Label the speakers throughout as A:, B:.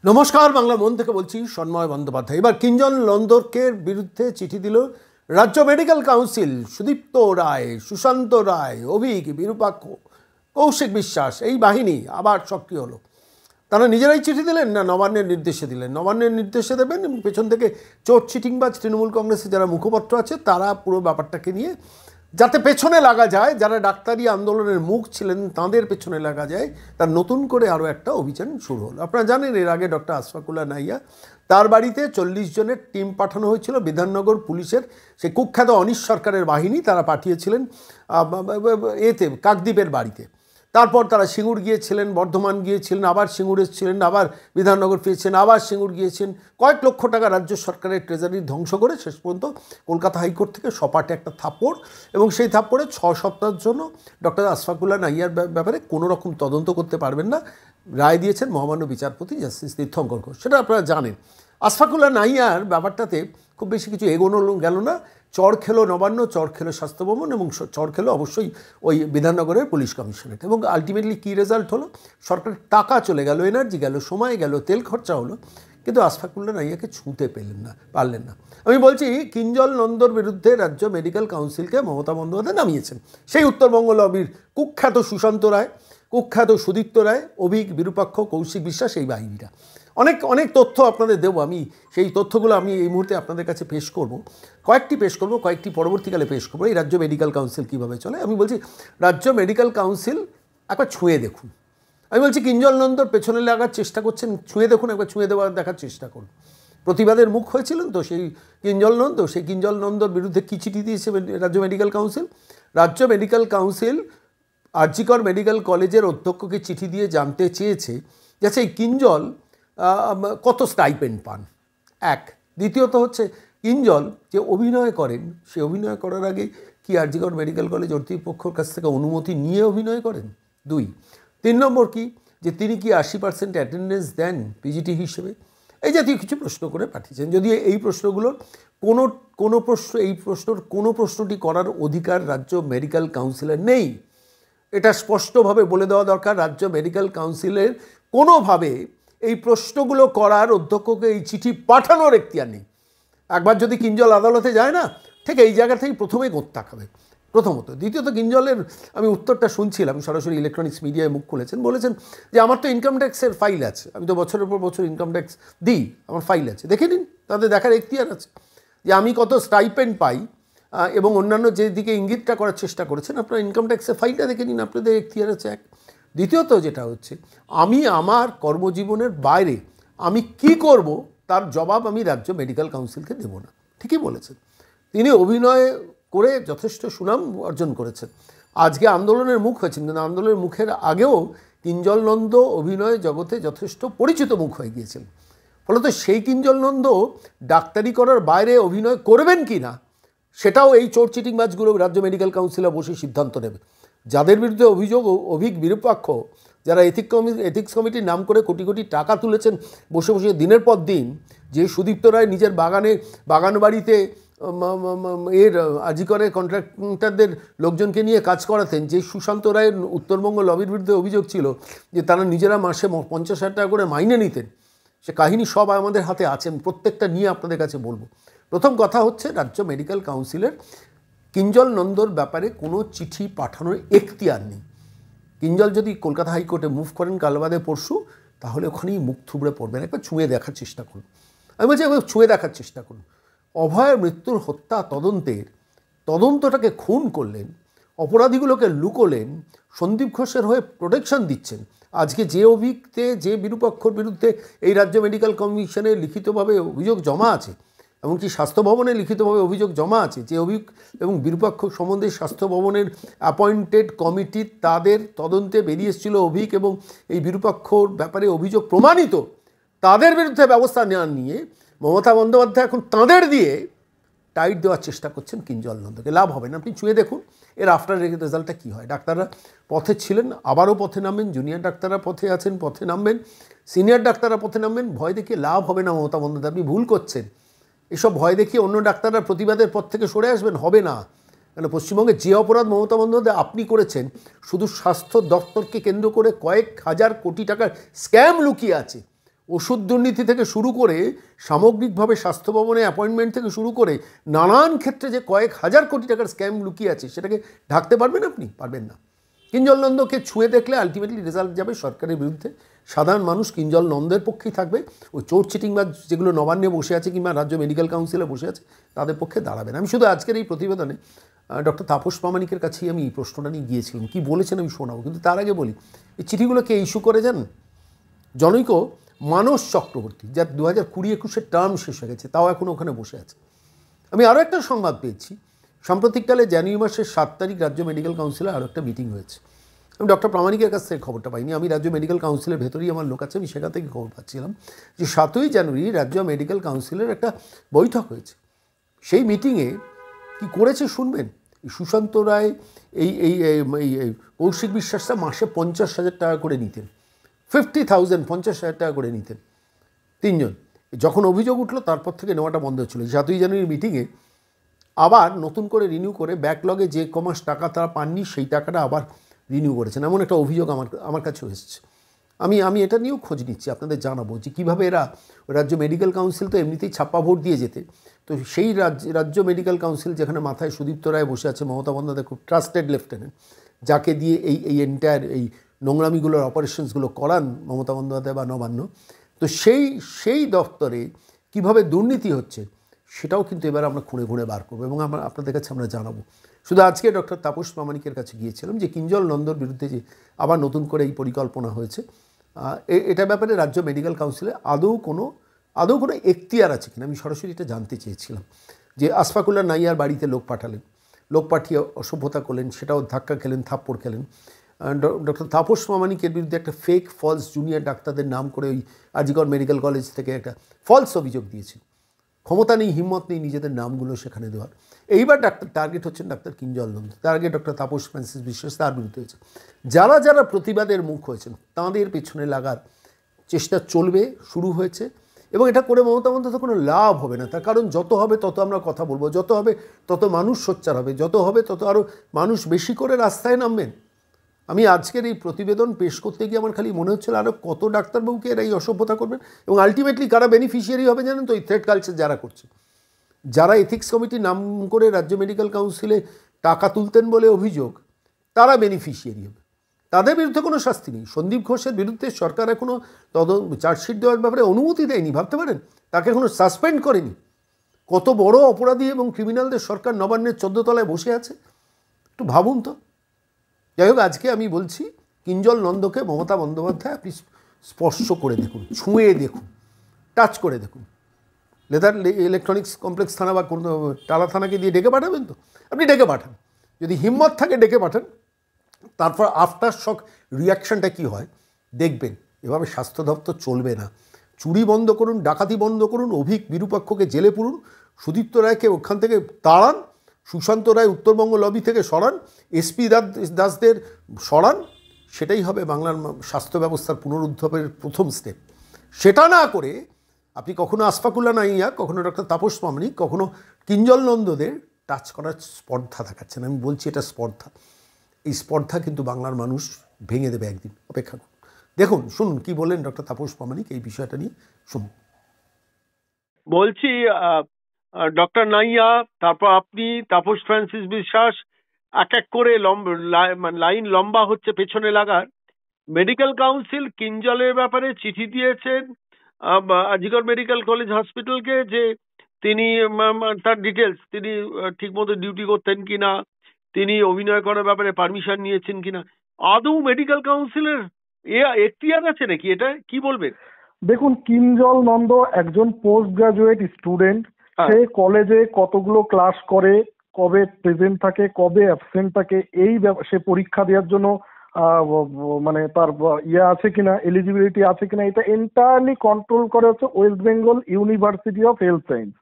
A: নমস্কার, বাংলা মন থেকে বলছি সন্ময় বন্দ্যোপাধ্যায়। এবার কিঞ্জল নন্দরকে বিরুদ্ধে চিঠি দিল রাজ্য মেডিকেল কাউন্সিল। সুদীপ্ত রায়, সুশান্ত রায়, অভিক, বিরূপাক্ষ, কৌশিক বিশ্বাস, এই বাহিনী আবার সক্রিয় হলো। তারা নিজেরাই চিঠি দিলেন না নবান্নের নির্দেশে দিলেন? নবান্নের নির্দেশে দেবেন এবং পেছন থেকে চোট চিটিংবাজ তৃণমূল কংগ্রেসের যারা মুখপত্র আছে তারা পুরো ব্যাপারটাকে নিয়ে যাতে পেছনে লাগা যায়, যারা ডাক্তারি আন্দোলনের মুখ ছিলেন তাঁদের পেছনে লাগা যায়, তার নতুন করে আরও একটা অভিযান শুরু হলো। আপনারা জানেন এর আগে ডক্টর আশফাকুল্লাহ নাইয়া তার বাড়িতে 40 জনের টিম পাঠানো হয়েছিল। বিধাননগর পুলিশের সেই কুখ্যাত অনিশ সরকারের বাহিনী তারা পাঠিয়েছিলেন কাকদ্বীপের বাড়িতে। তারপর তারা সিঙ্গুর গিয়েছিলেন, বর্ধমান গিয়েছিলেন, আবার সিঙ্গুর এসেছিলেন, আবার বিধাননগর ফিরেছেন, আবার সিঙ্গুর গিয়েছেন। কয়েক লক্ষ টাকা রাজ্য সরকারের ট্রেজারি ধ্বংস করে শেষ পর্যন্ত কলকাতা হাইকোর্ট থেকে সপাটে একটা থাপ্পড়, এবং সেই থাপ্পড়ে 6 সপ্তাহের জন্য ডক্টর আশফাকুল্লাহ নাইয়ার ব্যাপারে কোনো রকম তদন্ত করতে পারবেন না রায় দিয়েছেন মহামান্য বিচারপতি জাস্টিস তীর্থঙ্কর ঘোষ। সেটা আপনারা জানেন। আশফাকুল্লাহ নাইয়ার ব্যাপারটাতে খুব বেশি কিছু এগোনো গেল না। চড় খেলো নবান্ন, চড় খেলো স্বাস্থ্য ভবন, এবং চড় খেলো অবশ্যই ওই বিধাননগরের পুলিশ কমিশনারেট। এবং আলটিমেটলি কী রেজাল্ট হলো? সরকারের টাকা চলে গেল, এনার্জি গেল, সময় গেল, তেল খরচা হলো, কিন্তু আশফাকুল্লাহ নাইয়াকে ছুঁতে পারলেন না। আমি বলছি কিঞ্জল নন্দর বিরুদ্ধে রাজ্য মেডিকেল কাউন্সিলকে মমতা বন্দ্যোপাধ্যায় নামিয়েছেন সেই উত্তরবঙ্গ লবির কুখ্যাত সুশান্ত রায়, কুখ্যাত সুদীপ্ত রায়, অভিক, বিরূপাক্ষ, কৌশিক বিশ্বাস, এই বাহিনীরা। অনেক তথ্য আপনাদের দেবো। আমি সেই তথ্যগুলো আমি এই মুহূর্তে আপনাদের কাছে পেশ করব, কয়েকটি পরবর্তীকালে পেশ করবো। এই রাজ্য মেডিকেল কাউন্সিল কীভাবে চলে আমি বলছি। রাজ্য মেডিকেল কাউন্সিল একবার ছুঁয়ে দেখুন। আমি বলছি কিঞ্জল নন্দর পেছনে লাগার চেষ্টা করছেন, ছুঁয়ে দেখুন, একবার ছুঁয়ে দেখার চেষ্টা করুন। প্রতিবাদের মুখ হয়েছিলেন তো সেই কিঞ্জল নন্দর বিরুদ্ধে কী চিঠি দিয়েছে রাজ্য মেডিকেল কাউন্সিল? রাজ্য মেডিকেল কাউন্সিল আরজিকর মেডিকেল কলেজের অধ্যক্ষকে চিঠি দিয়ে জানতে চেয়েছে যে এই কিঞ্জল কত স্টাইপেন্ড পান, এক। দ্বিতীয়ত হচ্ছে কিঞ্জল যে অভিনয় করেন, সে অভিনয় করার আগে কি আরজিকর মেডিকেল কলেজ কর্তৃপক্ষের কাছ থেকে অনুমতি নিয়ে অভিনয় করেন? 2। 3 নম্বর কি, যে তিনি কি 80% অ্যাটেন্ডেন্স দেন পিজিটি হিসেবে? এই জাতীয় কিছু প্রশ্ন করে পাঠিয়েছেন। যদিও এই প্রশ্নগুলোর কোনো প্রশ্নটি করার অধিকার রাজ্য মেডিকেল কাউন্সিলের নেই। এটা স্পষ্টভাবে বলে দেওয়া দরকার। রাজ্য মেডিকেল কাউন্সিলের কোনোভাবে এই প্রশ্নগুলো করার, অধ্যক্ষকে এই চিঠি পাঠানোর এখতিয়ার নেই। একবার যদি কিঞ্জল আদালতে যায় না, ঠিক এই জায়গা থেকেই প্রথমেই গোত্তা খাবে, প্রথমত। দ্বিতীয়ত কিঞ্জলের আমি উত্তরটা শুনছিলাম, সরাসরি ইলেকট্রনিক্স মিডিয়ায় মুখ খুলেছেন, বলেছেন যে আমার তো ইনকাম ট্যাক্সের ফাইল আছে, আমি তো বছরের পর বছর ইনকাম ট্যাক্স দিই, আমার ফাইল আছে, দেখে নিন, তাদের দেখার এখতিয়ার আছে যে আমি কত স্টাইপেন্ড পাই, এবং অন্যান্য যেদিকে ইঙ্গিতটা করার চেষ্টা করেছেন, আপনার ইনকাম ট্যাক্সের ফাইলটা দেখে নিন, আপনাদের এখতিয়ার আছে, এক। দ্বিতীয়ত যেটা হচ্ছে, আমি আমার কর্মজীবনের বাইরে আমি কি করব তার জবাব আমি রাজ্য মেডিকেল কাউন্সিলকে দেব না। ঠিকই বলেছেন। তিনি অভিনয় করে যথেষ্ট সুনাম অর্জন করেছেন, আজকে আন্দোলনের মুখ হয়েছেন, কিন্তু আন্দোলনের মুখের আগেও কিঞ্জল নন্দ অভিনয় জগতে যথেষ্ট পরিচিত মুখ হয়ে গিয়েছেন। ফলত সেই কিঞ্জল নন্দ ডাক্তারি করার বাইরে অভিনয় করবেন কি না সেটাও এই চোর চিটিংবাজগুলো রাজ্য মেডিকেল কাউন্সিলে বসে সিদ্ধান্ত নেবে। যাদের বিরুদ্ধে অভিযোগ, অভিক, বিরূপাক্ষ, যারা এথিক্স কমিটির নাম করে কোটি কোটি টাকা তুলেছেন বসে বসে দিনের পর দিন, যে সুদীপ্ত রায় নিজের বাগান বাড়িতে আরজিকরের কন্ট্রাক্টরদের লোকজনকে নিয়ে কাজ করাতেন, যে সুশান্ত রায়ের উত্তরবঙ্গ লবির বিরুদ্ধে অভিযোগ ছিল যে তারা নিজেরা মাসে 50,000 টাকা করে মাইনে নিতেন, সে কাহিনী সব আমাদের হাতে আছেন, প্রত্যেকটা নিয়ে আপনাদের কাছে বলবো। প্রথম কথা হচ্ছে, রাজ্য মেডিকেল কাউন্সিলের কিঞ্জল নন্দর ব্যাপারে কোনো চিঠি পাঠানোর এখতিয়ার নেই। কিঞ্জল যদি কলকাতা হাইকোর্টে মুভ করেন কাল বাদে পরশু, তাহলে ওখানেই মুখ থুবড়ে পড়বেন। একবার ছুঁয়ে দেখার চেষ্টা করুন। আমি বলছি একবার ছুঁয়ে দেখার চেষ্টা করুন। অভয়ের মৃত্যুর হত্যা তদন্তটাকে খুন করলেন, অপরাধীগুলোকে লুকোলেন, সন্দীপ ঘোষের হয়ে প্রোটেকশন দিচ্ছেন। আজকে যে বিরূপাক্ষর বিরুদ্ধে এই রাজ্য মেডিকেল কমিশনে লিখিতভাবে অভিযোগ জমা আছে, এমনকি স্বাস্থ্য ভবনে লিখিতভাবে অভিযোগ জমা আছে, যে অভিযোগ এবং বিরূপাক্ষ সম্বন্ধে স্বাস্থ্য ভবনের অ্যাপয়েন্টেড কমিটি তাদের তদন্তে বেরিয়ে এসেছিল অভিক এবং এই বিরূপাক্ষর ব্যাপারে অভিযোগ প্রমাণিত, তাদের বিরুদ্ধে ব্যবস্থা নেওয়ার নিয়ে মমতা বন্দ্যোপাধ্যায় এখন তাঁদের দিয়ে টাইট দেওয়ার চেষ্টা করছেন কিঞ্জল নন্দকে। লাভ হবে না। আপনি ছুঁয়ে দেখুন এর আফটার রেজাল্টটা কী হয়। ডাক্তাররা পথে ছিলেন, আবারও পথে নামবেন, জুনিয়র ডাক্তাররা পথে আছেন, পথে নামবেন, সিনিয়র ডাক্তাররা পথে নামবেন। ভয় দেখিয়ে লাভ হবে না মমতা বন্দ্যোপাধ্যায়, আপনি ভুল করছেন। এসব ভয় দেখিয়ে অন্য ডাক্তাররা প্রতিবাদের পথ থেকে সরে আসবেন, হবে না। কেন পশ্চিমবঙ্গে যে অপরাধ মমতা বন্দ্যোপাধ্যায় আপনি করেছেন, শুধু স্বাস্থ্য দপ্তরকে কেন্দ্র করে কয়েক হাজার কোটি টাকার স্ক্যাম লুকিয়ে আছে। ওষুধ দুর্নীতি থেকে শুরু করে সামগ্রিকভাবে স্বাস্থ্য ভবনে অ্যাপয়েন্টমেন্ট থেকে শুরু করে নানান ক্ষেত্রে যে কয়েক হাজার কোটি টাকার স্ক্যাম লুকিয়ে আছে সেটাকে ঢাকতে পারবেন আপনি? পারবেন না। কিঞ্জল নন্দকে ছুঁয়ে দেখলে আলটিমেটলি রেজাল্ট যাবে সরকারের বিরুদ্ধে। সাধারণ মানুষ কিঞ্জল নন্দের পক্ষেই থাকবে, ওই চোর চিটিংবাজ যেগুলো নবান্নে বসে আছে কিংবা রাজ্য মেডিকেল কাউন্সিলে বসে আছে তাদের পক্ষে দাঁড়াবে না। আমি শুধু আজকের এই প্রতিবেদনে ডক্টর তাপস প্রামাণিকের কাছেই আমি এই প্রশ্নটা নিয়ে গিয়েছিলাম, কী বলেছেন আমি শোনাবো, কিন্তু তার আগে বলি এই চিঠিগুলো কে ইস্যু করে যান? জনৈক মানস চক্রবর্তী, যার 2020-21 টার্ম শেষ হয়ে গেছে, তাও এখন ওখানে বসে আছে। আমি আরও একটা সংবাদ পেয়েছি, সাম্প্রতিককালে জানুয়ারি মাসের 7 তারিখ রাজ্য মেডিকেল কাউন্সিলে আরও একটা মিটিং হয়েছে। আমি ডক্টর প্রামাণিকের কাছ থেকে খবরটা পাইনি, আমি রাজ্য মেডিকেল কাউন্সিলের ভেতরেই আমার লোক আছে, আমি সেখান থেকে খবর পাচ্ছিলাম যে 7ই জানুয়ারি রাজ্য মেডিকেল কাউন্সিলের একটা বৈঠক হয়েছে। সেই মিটিংয়ে কি করেছে শুনবেন। সুশান্ত রায় এই এই এই কৌশিক বিশ্বাসটা মাসে 50,000 টাকা করে নিতেন, 50,000, 50,000 টাকা করে নিতেন তিনজন। যখন অভিযোগ উঠলো তারপর থেকে নেওয়াটা বন্ধ হচ্ছিল। 7ই জানুয়ারির মিটিংয়ে আবার নতুন করে রিনিউ করে ব্যাকলগে যে কমাস টাকা তারা পাননি সেই টাকাটা আবার রিনিউ করেছেন, এমন একটা অভিযোগ আমার কাছেও এসেছে। আমি এটা নিয়েও খোঁজ নিচ্ছি, আপনাদের জানাবো যে কীভাবে এরা, রাজ্য মেডিকেল কাউন্সিল তো এমনিতেই ছাপ্পা ভোট দিয়ে যেতে, তো সেই রাজ্য মেডিকেল কাউন্সিল যেখানে মাথায় সুদীপ্ত রায় বসে আছে, মমতা বন্দ্যোপাধ্যায় খুব ট্রাস্টেড লেফটেন্যান্ট, যাকে দিয়ে এই এন্টায়ার এই নোংরামিগুলোর অপারেশনসগুলো করান মমতা বন্দ্যোপাধ্যায় বা নবান্ন, তো সেই দপ্তরে কিভাবে দুর্নীতি হচ্ছে সেটাও কিন্তু এবার আমরা খুঁড়ে খুঁড়ে বার করবো এবং আপনাদের কাছে আমরা জানাবো। শুধু আজকে ডক্টর তাপস প্রামাণিকের কাছে গিয়েছিলাম যে কিঞ্জল নন্দর বিরুদ্ধে যে আবার নতুন করে এই পরিকল্পনা হয়েছে, এটা ব্যাপারে রাজ্য মেডিকেল কাউন্সিলে আদৌ কোনো এখতিয়ার আছে কিনা আমি সরাসরি এটা জানতে চেয়েছিলাম। যে আশফাকুল্লাহ নাইয়ার বাড়িতে লোক পাঠালেন, লোক পাঠিয়ে অসভ্যতা করলেন, সেটাও ধাক্কা খেলেন, থাপ্পড় খেলেন। ডক্টর তাপস প্রামাণিকের বিরুদ্ধে একটা ফেক ফলস জুনিয়র ডাক্তারদের নাম করে ওই আরজিকর মেডিকেল কলেজ থেকে একটা ফলস অভিযোগ দিয়েছে। ক্ষমতা নেই, হিম্মত নেই নিজেদের নামগুলো সেখানে দেওয়ার। এইবার টার্গেট হচ্ছেন ডাক্তার কিঞ্জল নন্দ, তার আগে ডক্টর তাপস ফ্রান্সিস বিশ্বাস, তার বিরুদ্ধে হয়েছে। যারা প্রতিবাদের মুখ হয়েছেন তাঁদের পেছনে লাগার চেষ্টা চলবে, শুরু হয়েছে, এবং এটা করে মমতা বন্দ্যোপাধ্যায় কোনো লাভ হবে না। তার কারণ যত হবে তত আমরা কথা বলবো, যত হবে তত মানুষ সোচ্চার হবে, যত হবে তত আরও মানুষ বেশি করে রাস্তায় নামবেন। আমি আজকের এই প্রতিবেদন পেশ করতে গিয়ে আমার খালি মনে হচ্ছিল আরও কত ডাক্তারবাবুকে এরা এই অসভ্যতা করবেন, এবং আলটিমেটলি কারা বেনিফিশিয়ারি হবে জানেন তো? এই থ্রেড কালচার যারা করছে, যারা এথিক্স কমিটি নাম করে রাজ্য মেডিকেল কাউন্সিলে টাকা তুলতেন বলে অভিযোগ, তারা বেনিফিশিয়ারি হবে। তাদের বিরুদ্ধে কোনো শাস্তি নেই। সন্দীপ ঘোষের বিরুদ্ধে সরকার এখনও চার্জশিট দেওয়ার ব্যাপারে অনুমতি দেয়নি, ভাবতে পারেন, তাকে এখনও সাসপেন্ড করেনি। কত বড় অপরাধী এবং ক্রিমিনালদের সরকার নবান্নের 14 তলায় বসে আছে, একটু ভাবুন তো। যাই হোক, আজকে আমি বলছি কিঞ্জল নন্দকে মমতা বন্দ্যোপাধ্যায় আপনি স্পর্শ করে দেখুন, ছুঁয়ে দেখুন, টাচ করে দেখুন। লেদার ইলেকট্রনিক্স কমপ্লেক্স থানা বা কোনো টালা থানাকে দিয়ে ডেকে পাঠাবেন তো? আপনি ডেকে পাঠান, যদি হিম্মত থাকে ডেকে পাঠান, তারপর আফটার শক রিয়াকশানটা কী হয় দেখবেন। এভাবে স্বাস্থ্য দপ্তর চলবে না। চুরি বন্ধ করুন, ডাকাতি বন্ধ করুন, অভিক বিরূপাক্ষকে জেলে পুরুন, সুদীপ্ত রায়কে ওখান থেকে তাড়ান, সুশান্ত রায় উত্তরবঙ্গ লবি থেকে সরান, এসপি দাসদের সরান। সেটাই হবে বাংলার স্বাস্থ্য ব্যবস্থার পুনরুদ্ধারের প্রথম স্টেপ। সেটা না করে আপনি কখনো আশফাকুল্লাহ নাইয়া, কখনো ডক্টর তাপস প্রামাণিক, কখনো কিঞ্জল নন্দদের টাচ করার স্পর্ধা দেখাচ্ছেন। আমি বলছি এটা স্পর্ধা। এই স্পর্ধা কিন্তু বাংলার মানুষ ভেঙে দেবে একদিন, অপেক্ষা করুন। দেখুন, শুনুন কি বলেন ডক্টর তাপস প্রামাণিক এই বিষয়টা নিয়ে, শুনুন।
B: বলছি ডক্টর নাইয়া, তারপর আপনি, তাপস ফ্রান্সিস বিশ্বাস, এক এক করে লাইন লম্বা হচ্ছে পেছনে লাগার। মেডিকেল কাউন্সিল কিঞ্জলের ব্যাপারে চিঠি দিয়েছেন আজিগর মেডিকেল কলেজ হসপিটালকে যে তিনি তার ডিটেলস, তিনি ঠিকমতো ডিউটি করতেন কিনা, তিনি অভিনয় করার ব্যাপারে পারমিশন নিয়েছেন কিনা। আদৌ মেডিকেল কাউন্সিলের এখতিয়ার আছে নাকি? এটা কি বলবেন?
C: দেখুন, কিঞ্জল নন্দ একজন পোস্ট গ্রাজুয়েট স্টুডেন্ট। সে কলেজে কতগুলো ক্লাস করে, কবে প্রেজেন্ট থাকে, কবে অ্যাবসেন্ট থাকে, সে পরীক্ষা দেওয়ার জন্য মানে তার আছে কিনা, এলিজিবিলিটি আছে কিনা, এটা এন্টায়ারলি কন্ট্রোল করে হচ্ছে West Bengal university of health science.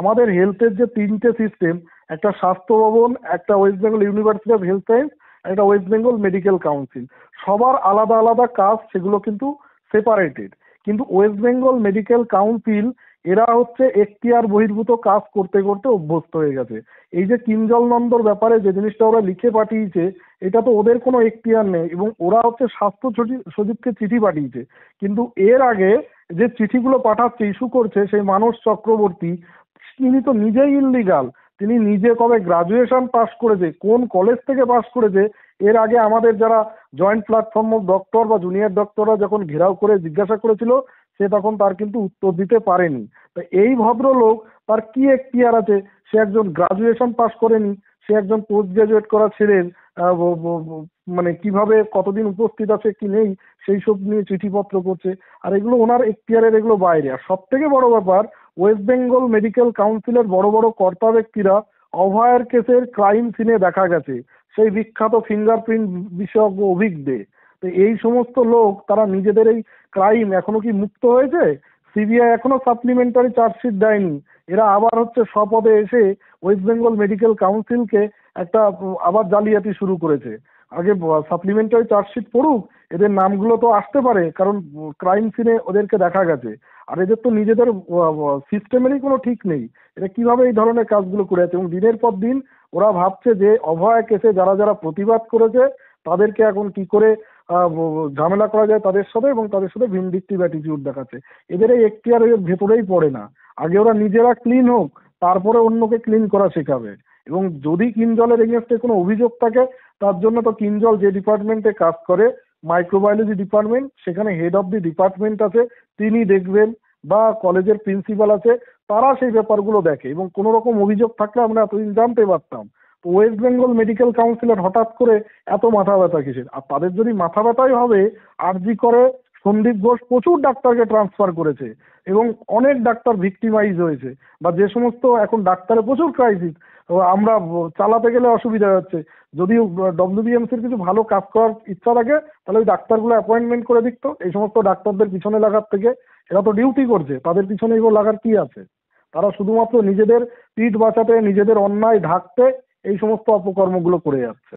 C: আমাদের হেলথের যে 3টে সিস্টেম, একটা স্বাস্থ্য ভবন, একটা West Bengal university of health science, একটা ওয়েস্ট বেঙ্গল মেডিকেল কাউন্সিল, সবার আলাদা আলাদা কাজ, সেগুলো কিন্তু সেপারেটেড। কিন্তু ওয়েস্ট বেঙ্গল মেডিকেল কাউন্সিল এরা হচ্ছে এখতিয়ার বহির্ভূত কাজ করতে করতে অভ্যস্ত হয়ে গেছে। এই যে কিঞ্জল নন্দর ব্যাপারে যে জিনিসটা ওরা লিখে পাঠিয়েছে, এটা তো ওদের কোনো এখতিয়ার নেই, এবং ওরা হচ্ছে স্বাস্থ্য সচিবকে চিঠি পাঠিয়েছে। কিন্তু এর আগে যে চিঠিগুলো পাঠাচ্ছে, ইস্যু করছে সেই মানস চক্রবর্তী, তিনি তো নিজেই ইললিগাল। তিনি নিজে কবে গ্রাজুয়েশন পাস করেছে, কোন কলেজ থেকে পাস করেছে, এর আগে আমাদের যারা জয়েন্ট প্ল্যাটফর্ম অফ ডক্টর বা জুনিয়র ডক্টররা যখন ঘেরাও করে জিজ্ঞাসা করেছিল, সে তখন তার কিন্তু উত্তর দিতে পারেনি। তো এই ভদ্রলোক, তার কি এখতিয়ার আছে? সে একজন গ্রাজুয়েশন পাস করেনি, সে একজন পোস্ট গ্রাজুয়েট করা ছেড়ে মানে কিভাবে কতদিন উপস্থিত আছে কি নেই সেই সব নিয়ে চিঠিপত্র করছে। আর এগুলো ওনার এখতিয়ারের, এগুলো বাইরে। আর সব থেকে বড় ব্যাপার, ওয়েস্ট বেঙ্গল মেডিকেল কাউন্সিলের বড় বড় কর্তা ব্যক্তিরা অভয়ের কেসের ক্রাইম সিনে দেখা গেছে সেই বিখ্যাত ফিঙ্গারপ্রিন্ট বিশেষজ্ঞ অভিক দে। তো এই সমস্ত লোক, তারা নিজেদের এই ক্রাইম এখনো কি মুক্ত হয়েছে? সিবিআই এখনো সাপ্লিমেন্টারি চার্জশিট দেয়নি। এরা আবার হচ্ছে স্বপদে এসে ওয়েস্ট বেঙ্গল মেডিকেল কাউন্সিলকে একটা আবার জালিয়াতি শুরু করেছে। আগে সাপ্লিমেন্টারি চার্জশিট পড়ুক, এদের নামগুলো তো আসতে পারে, কারণ ক্রাইম সিনে ওদেরকে দেখা গেছে। আর এদের তো নিজেদের সিস্টেমেরই কোনো ঠিক নেই, এরা কিভাবে এই ধরনের কাজগুলো করে আছে। এবং দিনের পর দিন ওরা ভাবছে যে অভয় কেসে যারা যারা প্রতিবাদ করেছে তাদেরকে এখন কি করে ঝামেলা করা যায় তাদের সাথে, এবং তাদের সাথে ভিনডিক্টিভ অ্যাটিটিউড দেখাচ্ছে। এদের এই এখতিয়ারের ভেতরেই পড়ে না। আগে ওরা নিজেরা ক্লিন হোক, তারপরে অন্যকে ক্লিন করা শেখাবে। এবং যদি কিঞ্জলের এগেনস্টে কোনো অভিযোগ থাকে, তার জন্য তো কিঞ্জল যে ডিপার্টমেন্টে কাজ করে, মাইক্রোবায়োলজি ডিপার্টমেন্ট, সেখানে হেড অফ দি ডিপার্টমেন্ট আছে, তিনি দেখবেন, বা কলেজের প্রিন্সিপাল আছে, তারা সেই ব্যাপারগুলো দেখে। এবং কোনো রকম অভিযোগ থাকলে আমরা এতদিন জানতে পারতাম। তো ওয়েস্ট বেঙ্গল মেডিকেল কাউন্সিলের হঠাৎ করে এত মাথা ব্যথা কিসের? আর তাদের যদি মাথা ব্যথাই হবে, আরজি করে সন্দীপ ঘোষ প্রচুর ডাক্তারকে ট্রান্সফার করেছে এবং অনেক ডাক্তার ভিক্টিমাইজ হয়েছে, বা যে সমস্ত এখন ডাক্তারের প্রচুর ক্রাইসিস, আমরা চালাতে গেলে অসুবিধা হচ্ছে। যদি ডব্লিউবিএমসির কিছু ভালো কাজ করার ইচ্ছা থাকে, তাহলে ওই ডাক্তারগুলো অ্যাপয়েন্টমেন্ট করে দিত। এই সমস্ত ডাক্তারদের পিছনে লাগার থেকে, এরা তো ডিউটি করছে, তাদের পিছনে এগুলো লাগার কি আছে? তারা শুধুমাত্র নিজেদের পিঠ বাঁচাতে, নিজেদের অন্যায় ঢাকতে এই সমস্ত অপকর্মগুলো করে যাচ্ছে।